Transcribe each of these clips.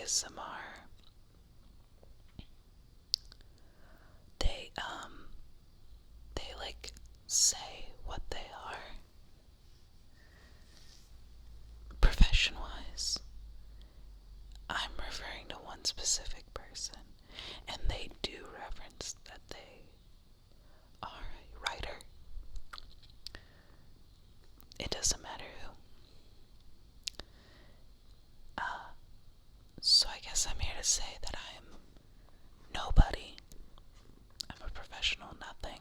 ASMR, they like say what they are profession-wise. I'm referring to one specific person, and they do reference that they are a writer. It doesn't matter who. So I guess I'm here to say that I'm nobody. I'm a professional nothing.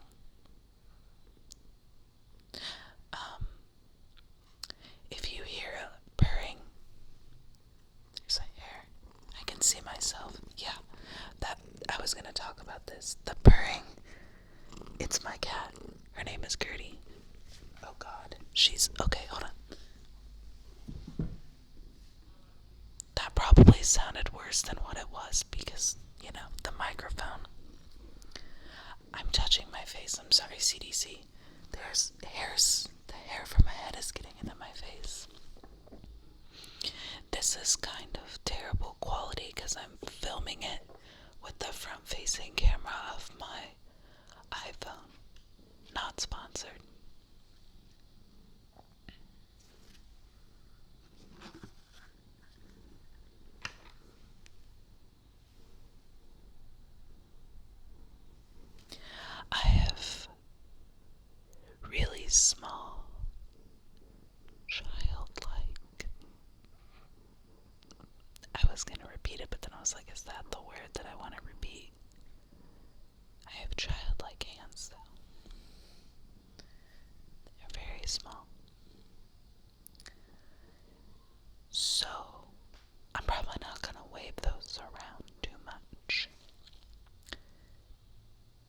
If you hear a purring, there's a hair. I can see myself. Yeah, that I was gonna talk about this. The purring. It's my cat. Her name is Gertie. Oh God, she's okay. Hold on. That probably sounded worse than what it was because, the microphone. I'm touching my face. I'm sorry, CDC. There's hairs. The hair from my head is getting into my face. This is kind of terrible quality because I'm filming it with the front-facing camera of my iPhone. Not sponsored. I have really small, childlike. I was gonna repeat it, but then I was like, is that the word that I want to repeat? I have childlike hands, though. They're very small. So, I'm probably not gonna wave those around too much.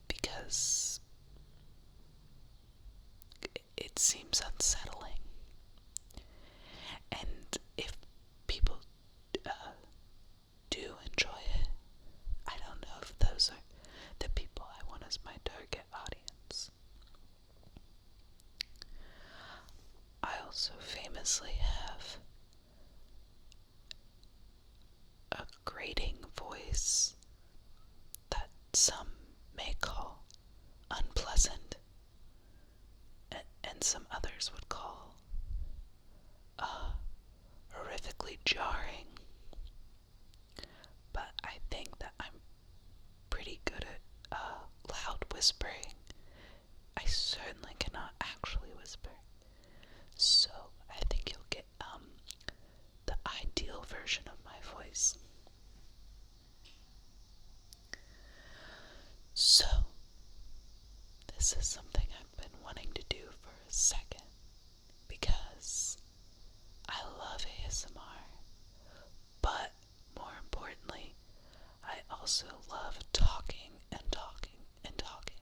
Because it seems unsettling. And if people do enjoy it, I don't know if those are the people I want as my target audience. I also famously have a grating voice that some may call unpleasant, and some others would call horrifically jarring. But I think that I'm pretty good at loud whispering. I certainly cannot actually whisper. So I think you'll get the ideal version of my voice. So, this is something I've been wanting to do for a second because I love ASMR, but more importantly, I also love talking and talking and talking.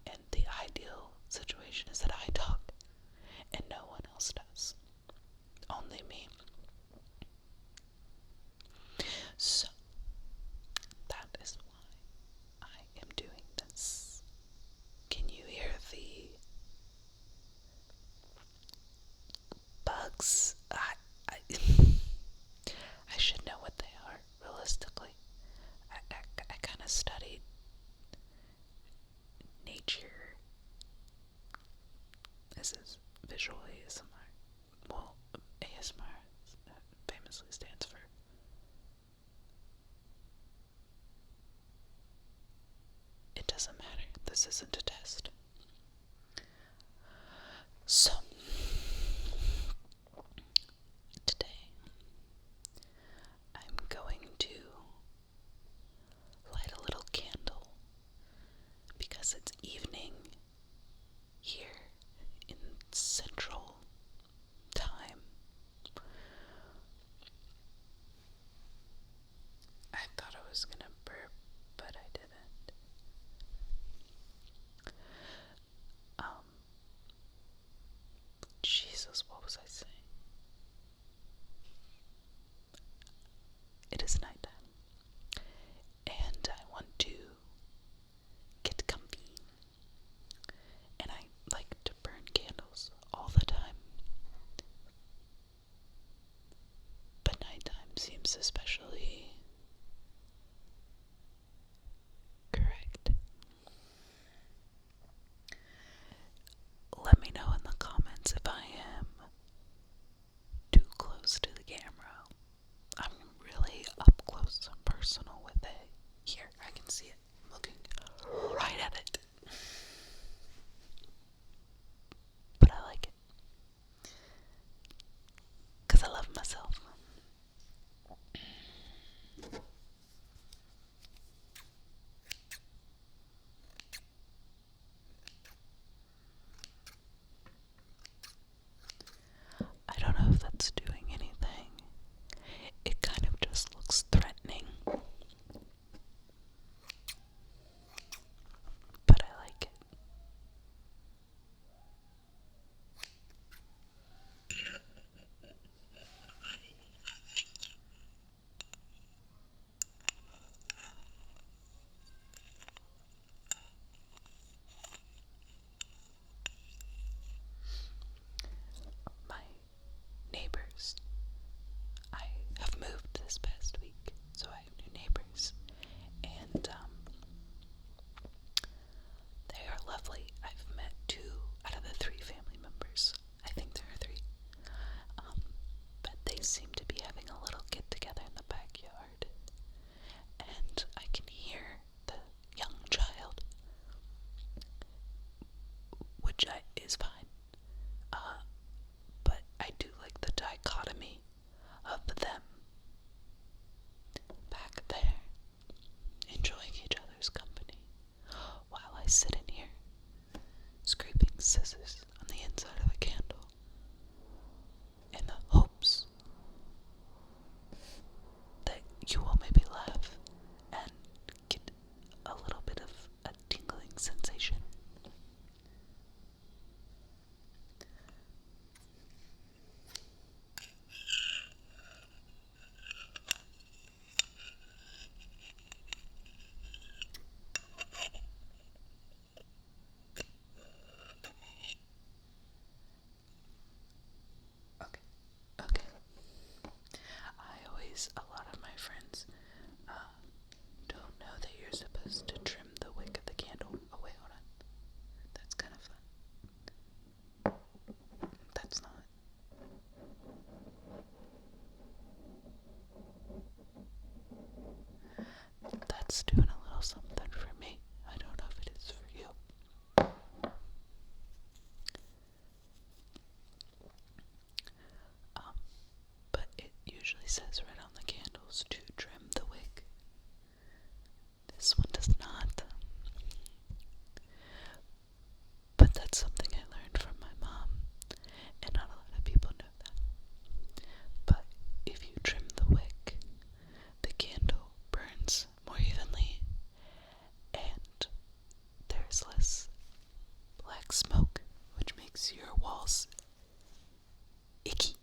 And the ideal situation is that I talk and no one else does. Only me. So, that is why I am doing this. Can you hear the bugs? I should know what they are, realistically. I kind of studied nature. This is visual ASMR. Well, ASMR famously stands for it doesn't matter. This isn't a test. So, today, I'm going to light a little candle because it's evening here in Central Time. I thought I was gonna burp, but I didn't. Jesus, what was I saying? It is nighttime, and I want to get comfy, and I like to burn candles all the time. But nighttime seems especially correct. Let me know in the comments if I am too close to the camera. I'm really up close and personal with it. Here, I can see it. I'm looking right at it. But I like it. Because I love myself. I don't know if that's doing anything. It kind of just looks threatening. But I like it. My neighbors. I have moved this past week, so I have new neighbors. And they are lovely. I've met 2 out of the 3 family members. I think there are 3. But they seem to be having a little get together in the backyard. And I can hear the young child, which is fine. But I do like the dichotomy of them back there, enjoying each other's company, while I sit in here, scraping scissors on the inside of a candle, in the hopes that you will maybe laugh and get a little bit of a tingling sensation. Okay. A lot of my friends don't know that you're supposed to trim the wick of the candle. Oh wait, hold on. That's kind of fun. That's not. That's doing a little something for me. I don't know if it is for you. But it usually says right on the candles to trim the wick. This one does not. But that's something I learned from my mom, and not a lot of people know that. But if you trim the wick, the candle burns more evenly, and there's less black smoke, which makes your walls icky.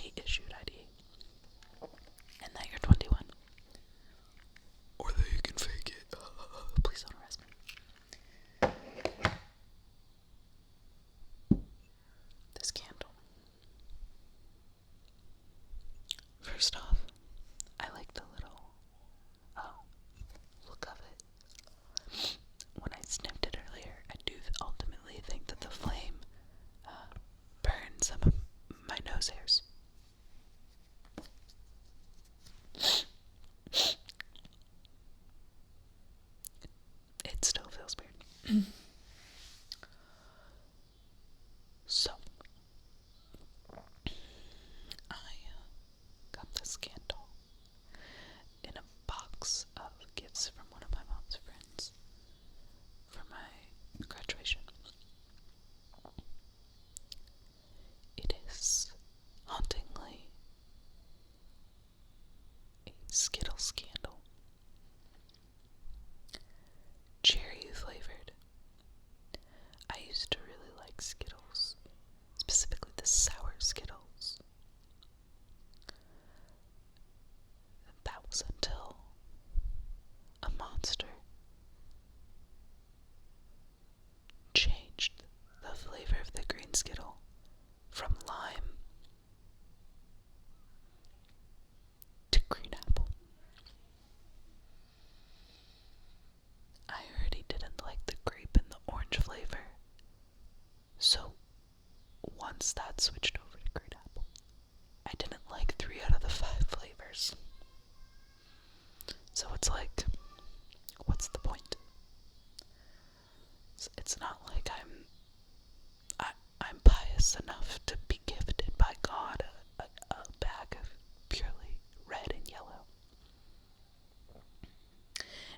state-issued ID, and that you're 21. Or that you can fake it. Please don't arrest me. This candle. First off, I like the little look of it. When I sniffed it earlier, I do ultimately think that the flame burned some of my nose hairs. It still feels weird. So, I got this candle in a box of gifts from one of my mom's friends for my graduation. It is hauntingly a Skittles candle. Cherry flavored. I used to really like Skittles, specifically the sour Skittles. That was until a monster changed the flavor of the green Skittle from lime to green apple. I already didn't like the grape and the orange flavor, so once that switched over to green apple, I didn't like 3 out of the 5 flavors. So it's like, what's the point? It's not like I'm pious enough to be gifted by God a bag of purely red and yellow.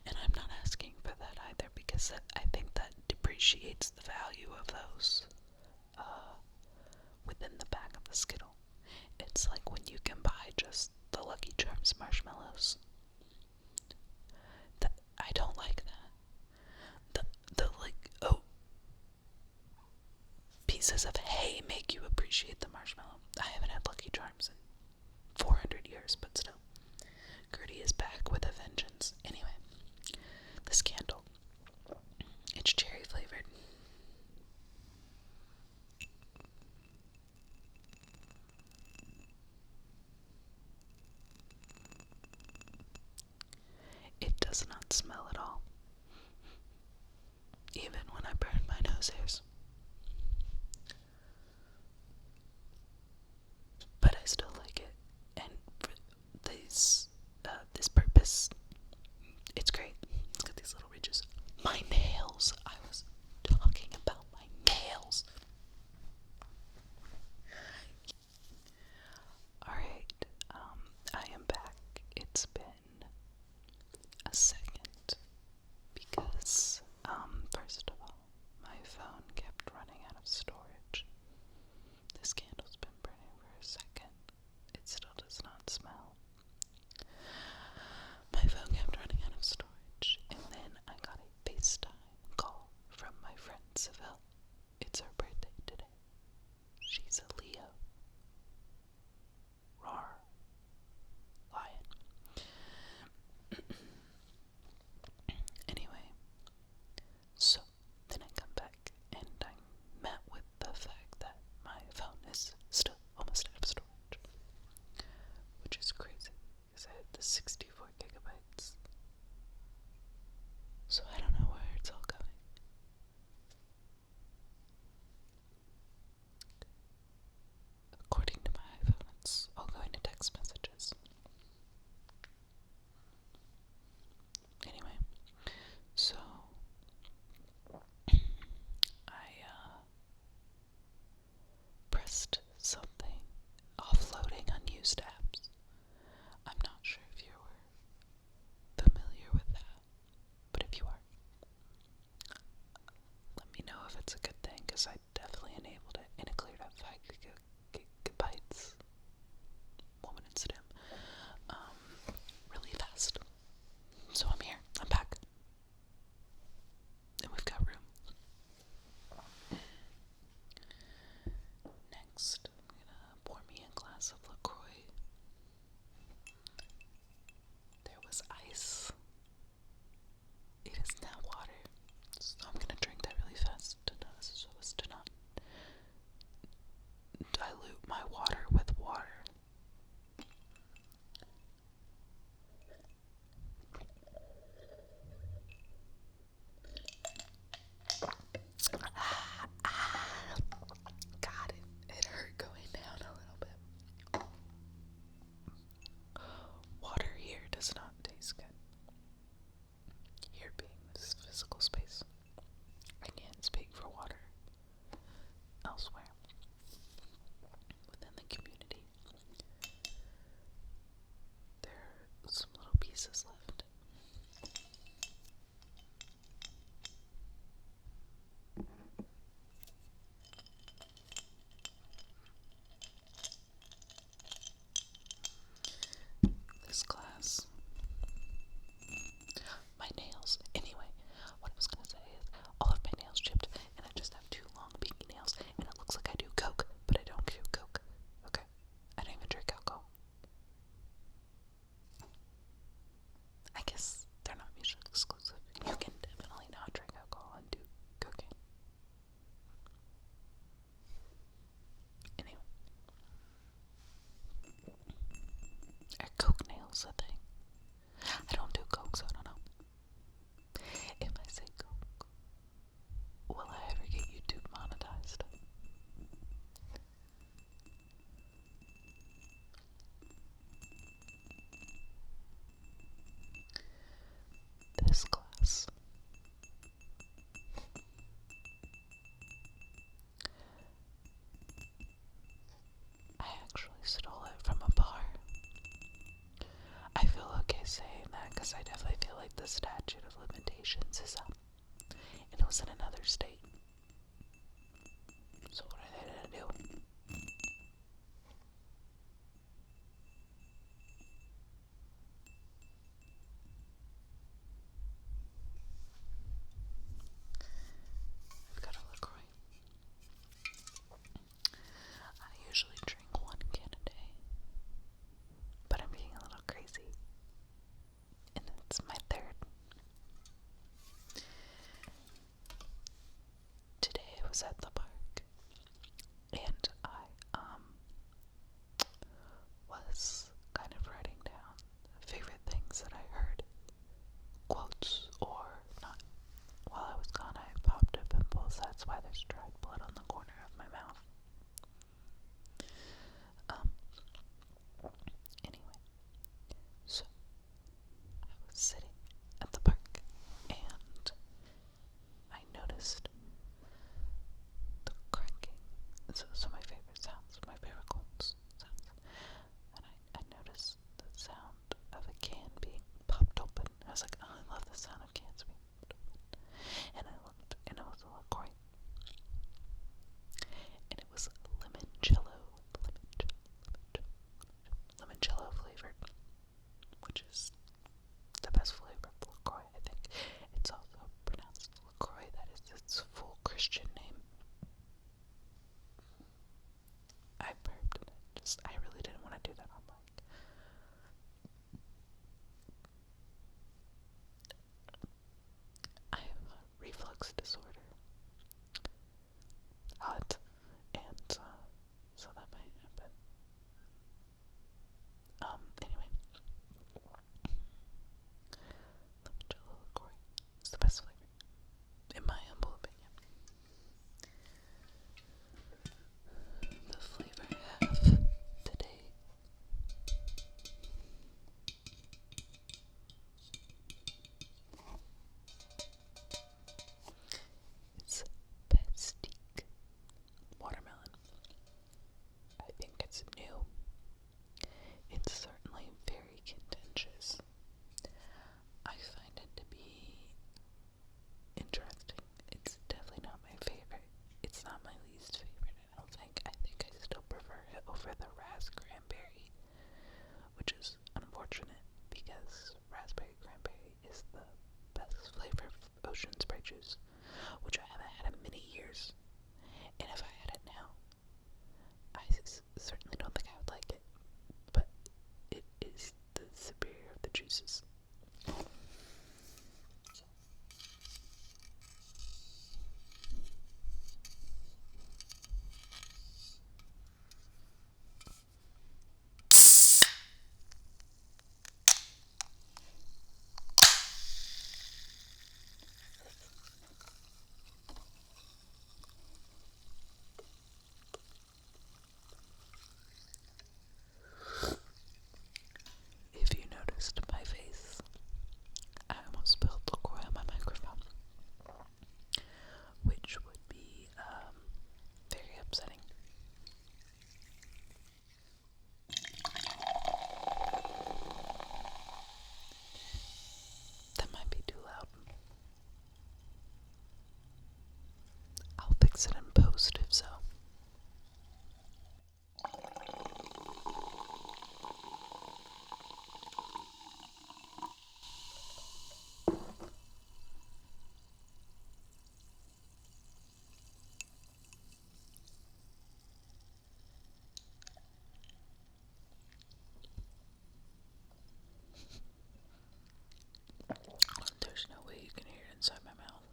And I'm not asking for that either, because I think that depreciates the value of those within the bag of the Skittle. It's like when you can buy just the Lucky Charms marshmallows. I don't like that. The pieces of hay make you appreciate the marshmallow. I haven't had Lucky Charms in 400 years, but still. Gertie is back with a vengeance. Anyway, this candle. It's cherry flavored. It does not smell at all, even when I burn my nose hairs. But I still like it, and for this purpose, it's great. It's got these little ridges. My nails. I was talking about my nails. Alright, I am back. It's been a second because, first of all, my phone kept running out of storage. This candle's been burning for a second. It still does not smell. My phone kept running out of storage, and then I got a FaceTime call from my friend Seville. It's her birthday today. She's a Leo. Rawr. Lion. Anyway, so then I come back and I'm met with the fact that my phone is still almost out of storage, which is crazy because I have the 64 gigabytes. So I don't know where it's all going. According to my iPhone, it's all going to text messages. Anyway, so I pressed something offloading unused apps. I'm not sure if you were familiar with that, but if you are, let me know if it's a good thing, because I definitely enabled it and it cleared up 5 gigabytes. Woman in STEM. Really fast. So I'm here. I'm back. And we've got room. Next, I'm gonna pour me a glass of LaCroix. right, the statute of limitations is up. And it was in another state. So what are they gonna do? I've got a LaCroix. I usually drink 1 can a day, but I'm being a little crazy, and it's my third. Today I was at the park, and I was kind of writing down favorite things that I heard, quotes or not. While I was gone, I popped a pimple, so that's why there's dried blood on the corner of my mouth. Anyway, so I was sitting at the park, and I noticed the cracking. So my favorite sounds, my favorite quotes sounds, and I noticed the sound of a can being popped open. I was like, oh, I love the sound of cans being popped open. And I looked, and it was a LaCroix. And it was limoncello flavored, which is the best flavor of LaCroix, I think. It's also pronounced LaCroix. That is its full Christian name. I burped, and I really didn't want to do that on mic. I have a reflux disorder. Hot, and so that might happen. Anyway, limoncello LaCroix is the best flavor, in my humble opinion. The flavor I have today is Pastique watermelon. I think it's new. It's certainly very contentious. I find it to be interesting. It's definitely not my favorite. It's not my least favorite, I don't think. I think I still prefer it over the raspberry, which is unfortunate because raspberry cranberry is the best flavor of Ocean Spray juice, which I haven't had in many years. And if I had it now, I certainly don't think I would like it, but it is the superior of the juices. If you noticed my face, I almost spilled LaCroix on my microphone, which would be very upsetting. That might be too loud. I'll fix it in post if so. There's no way you can hear it inside my mouth.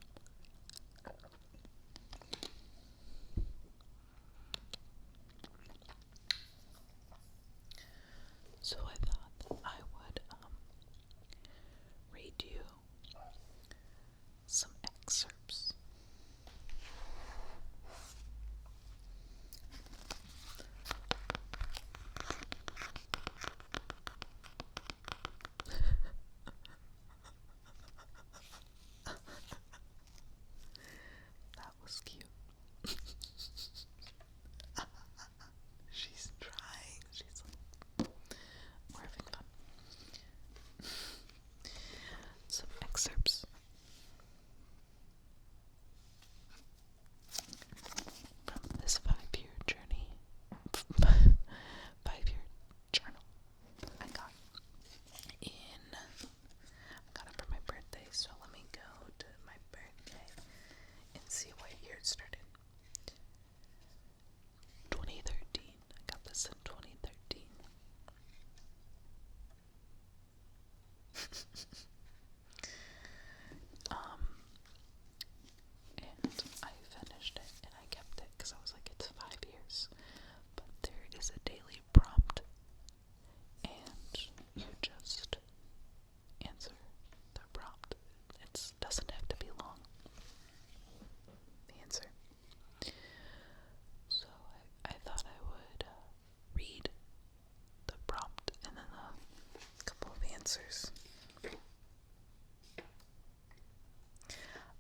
answers.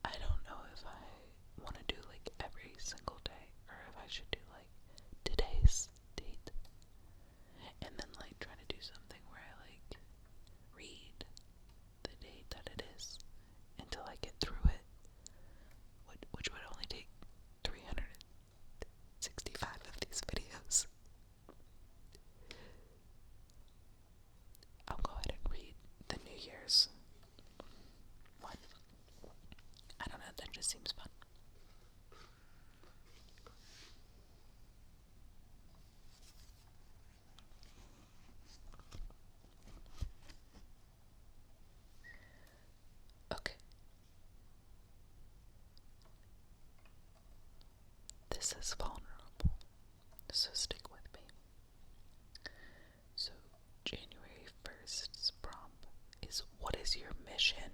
I don't know if I want to do like every single day or if I should do like today's date and then like try to do something where I like read the date that it is until I get through it, which would only take 365 of these videos. I'll go ahead and read the New Year's one. I don't know, that just seems fun. Okay. This is vulnerable, so stick with me. So, January 1st's prompt is, what is your mission?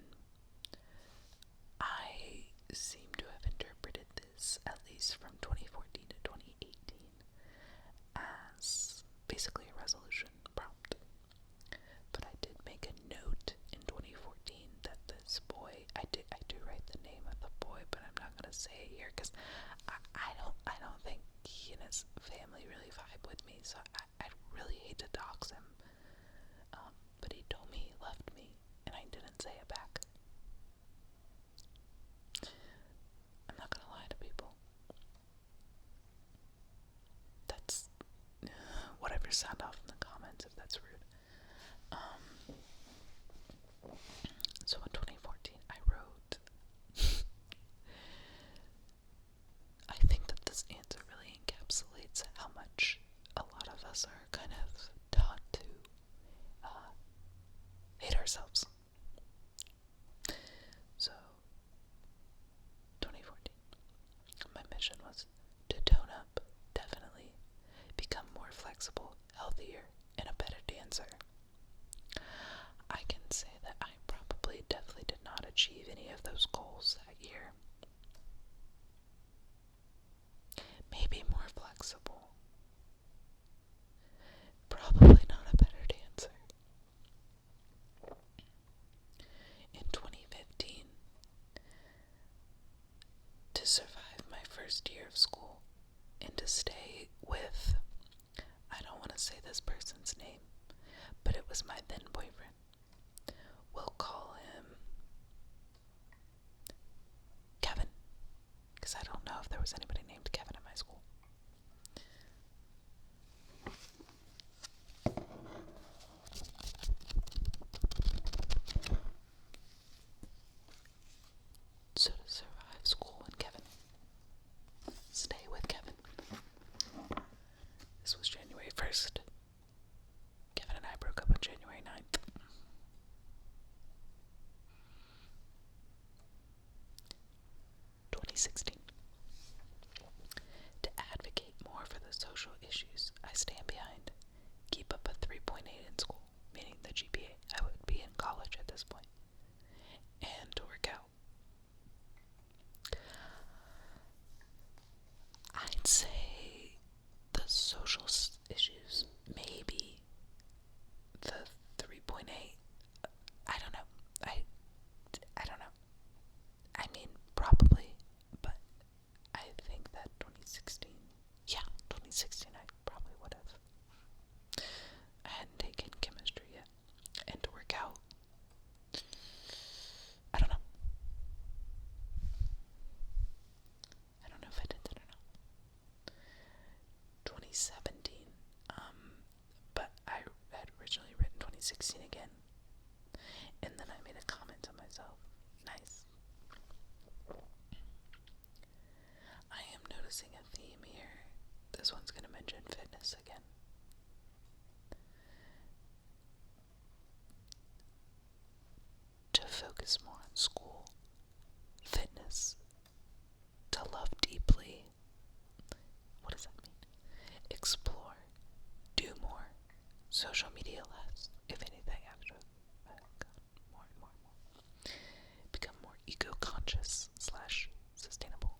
I seem to have interpreted this, at least from 2014 to 2018, as basically a resolution prompt. But I did make a note in 2014 that this boy, I do write the name of the boy, but I'm not gonna say it here because I don't think he and his family really vibe with me, so I really hate to dox him. But he told me he left me, and I didn't say it back. I'm not gonna lie to people. That's whatever, sound off in the comments if that's rude. So in 2014 I wrote, I think that this answer really encapsulates how much a lot of us are kind of taught to hate ourselves. So 2014, my mission was to tone up, definitely, become more flexible, healthier, and a better dancer. I can say that I probably definitely did not achieve any of those goals that year. Maybe more flexible. Probably not a better dancer. In 2015, to survive my first year of school and to stay with, I don't want to say this person's name, but it was my then boyfriend. We'll call him Kevin, because I don't know if there was anybody named Kevin in my school. So to survive school and Kevin, stay with Kevin. This was January 1st. Kevin and I broke up on January 9th. To advocate more for the social issues I stand behind, keep up a 3.8 in school, meaning the GPA, I would be in college at this point, and to work out. I'd say the social issues, maybe the 3.8, I don't know. I don't know. I mean, probably, but I think that 2016, I probably would have. I hadn't taken chemistry yet, and to work out, I don't know. I don't know if I did that or not. 2017, but I had originally written 2016 again, and then I made a comment to myself. Nice. I am noticing a theme here. This one's going to mention fitness again. To focus more on school, fitness, to love deeply. What does that mean? Explore, do more, social media less, if anything, after more and more and more. Become more eco-conscious / sustainable.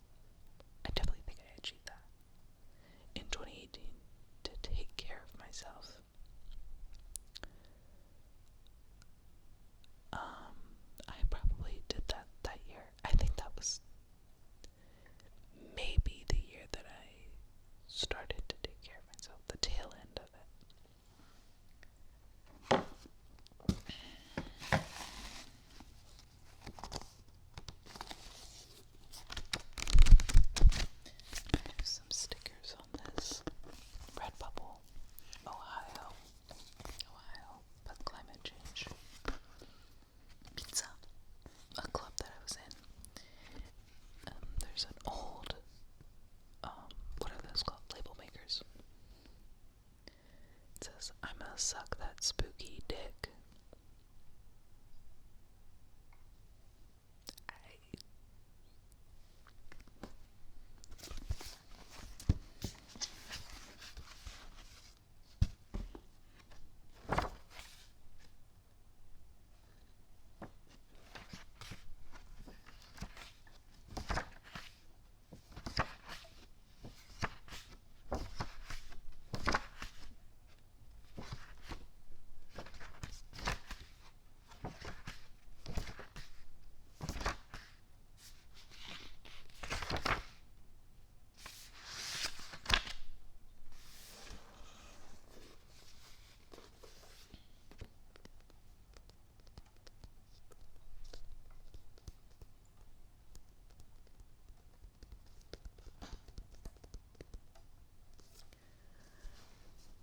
I definitely think I achieved that. In 2018, to take care of myself. suck that spooky dick.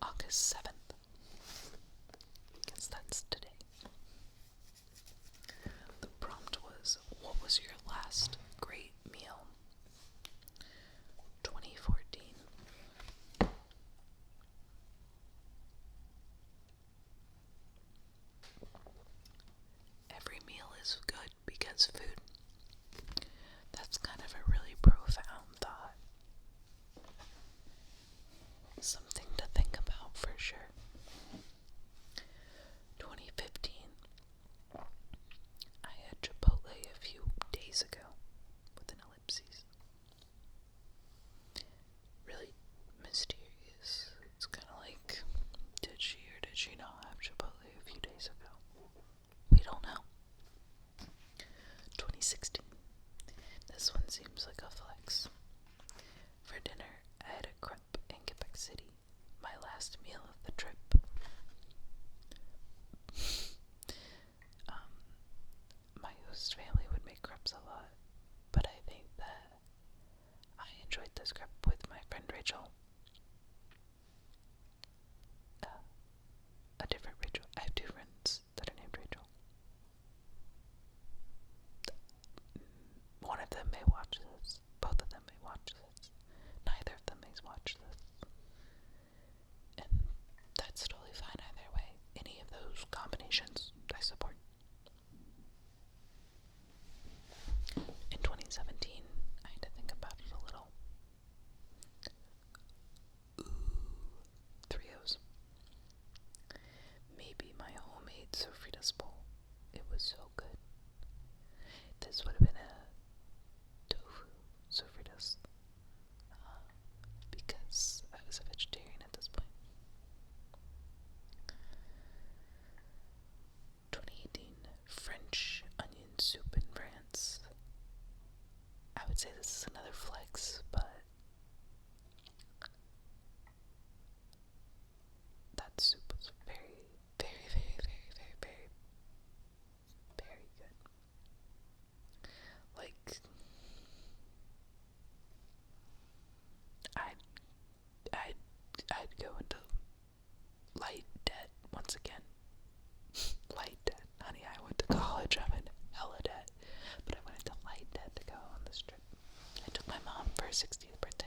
August 7th. Guess that's today. The prompt was, what was your last great meal? 2014. Every meal is good because food. That's kind of a really profound thought. Something to think about for sure. 2015. I had Chipotle a few days ago with an ellipses. Really mysterious. It's kind of like, did she or did she not have Chipotle a few days ago? We don't know. 2016. This one seems like a flex. For dinner, I had a crepe in Quebec City, my last meal of the trip. My host family would make crepes a lot, but I think that I enjoyed this crepe with my friend Rachel. A different Rachel. I have two friends that are named Rachel. One of them may watch this. Both of them may watch this. Neither of them may watch this. And that's totally fine either way. Any of those combinations I support. In 2017, I had to think about it a little. Three O's. Maybe my homemade sofritas bowl. It was so good. This would have been a tofu sofritas. Because I was a vegetarian at this point. 2018, French onion soup in France. I would say this is another flex, but that soup was very, very, very, very, very, very, very good. Like, I'd go into light debt once again. Light debt. Honey, I went to college, I'm in hella debt. But I went into light debt to go on this trip. I took my mom for her 60th birthday.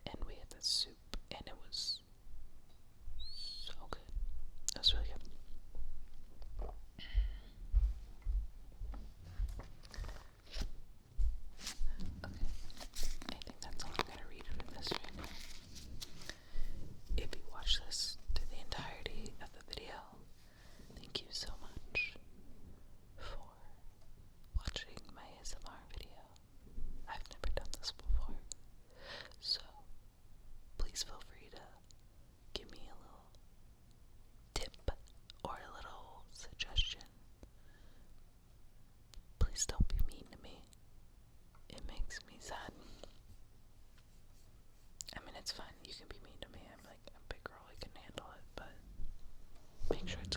And we had this soup, and it was so good. It was really good. Okay, I think that's all I'm going to read from this right now. If you watch this through the entirety of the video, thank you so much for watching my ASMR video. I've never done this before, so please feel free to give me a little tip or a little suggestion. Please don't be mean to me. It makes me sad. I mean, it's fine. You can be mean to me. I'm like a big girl. I can handle it, but make sure it's